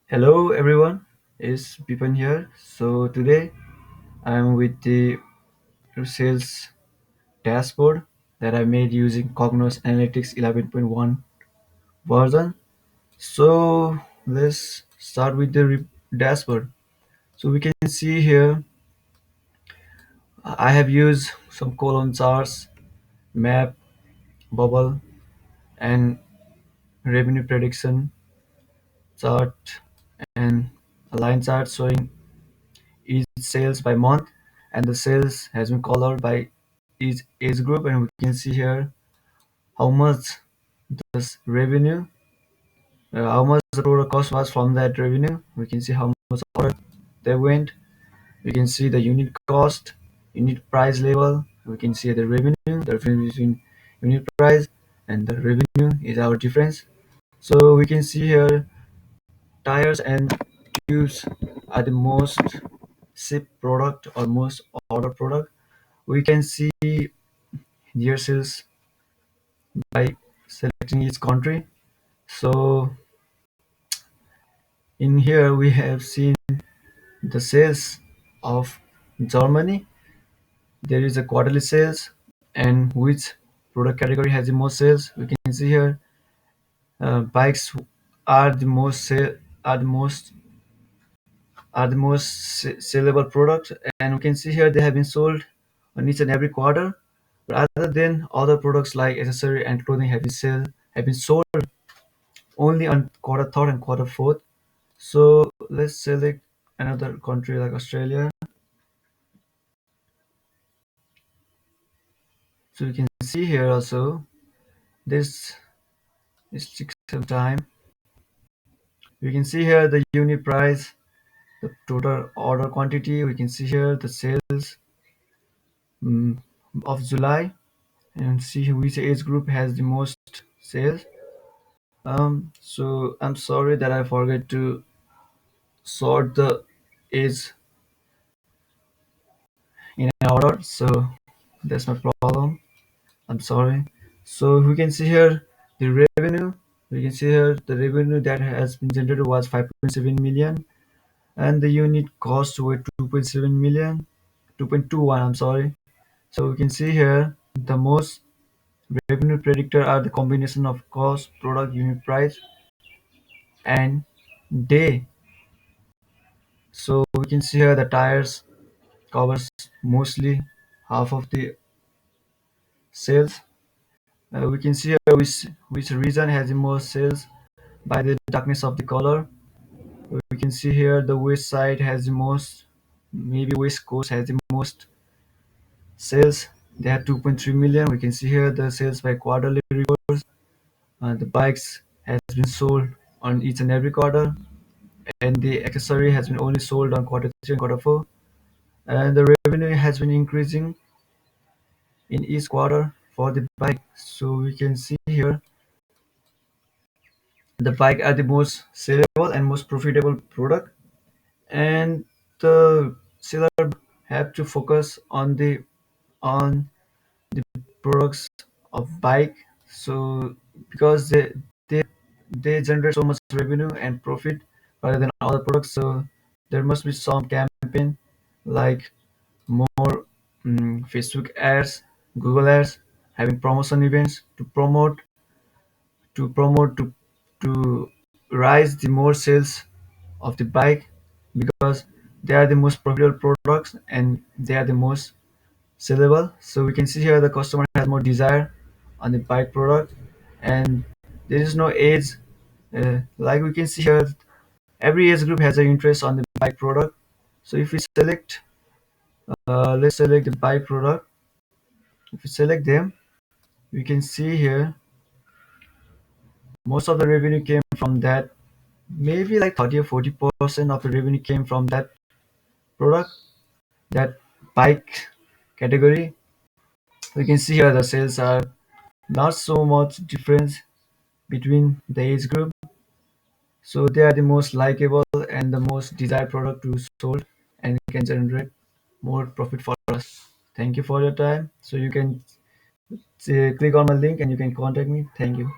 Hello everyone, it's Pipan here. So today I'm with the sales dashboard that I made using Cognos Analytics 11.1 version. So let's start with the dashboard. So we can see here I have used some column charts, map, bubble, and revenue prediction chart and a line chart showing each sales by month, and the sales has been colored by each age group, and we can see here how much this revenue how much the total cost was from that revenue. We can see how much order they went. We can see the unit cost, unit price level. We can see the difference between unit price and the revenue is our difference. So we can see here tires and tubes are the most shipped product or most ordered product. We can see their sales by selecting each country. So in here we have seen the sales of Germany. There is a quarterly sales and which product category has the most sales. We can see here bikes are the most sellable product, and we can see here they have been sold on each and every quarter. Rather than other products like accessory and clothing have been sold only on quarter third and quarter fourth. So let's select another country like Australia. So you can see here also this is takes some time. We can see here the unit price, the total order quantity. We can see here the sales mm, of July and see which age group has the most sales. So I'm sorry that I forget to sort the age in an order. So that's my problem. I'm sorry. So we can see here the revenue. We can see here the revenue that has been generated was 5.7 million, and the unit cost were 2.7 million, 2.21. I'm sorry. So we can see here the most revenue predictor are the combination of cost, product, unit price, and day. So we can see here the tires covers mostly half of the sales. We can see here which region has the most sales by the darkness of the color. We can see here the west side has the most, maybe west coast has the most sales. They have 2.3 million. We can see here the sales by quarterly reports. The bikes has been sold on each and every quarter, and the accessory has been only sold on quarter three and quarter four. And the revenue has been increasing in each quarter for the bike. So we can see here the bike are the most sellable and most profitable product, and the seller have to focus on the products of bike. So because they they generate so much revenue and profit rather than other products, so there must be some campaign like more Facebook ads, Google ads, having promotion events to rise the more sales of the bike, because they are the most profitable products and they are the most sellable. So we can see here the customer has more desire on the bike product, and there is no age. Like we can see here, every age group has an interest on the bike product. So if we select, let's select the bike product. If we select them, we can see here most of the revenue came from that. Maybe like 30 or 40% of the revenue came from that product, that bike category. We can see here the sales are not so much difference between the age group. So they are the most likable and the most desired product to sold, and can generate more profit for us. Thank you for your time. So you can click on my link and you can contact me. Thank you.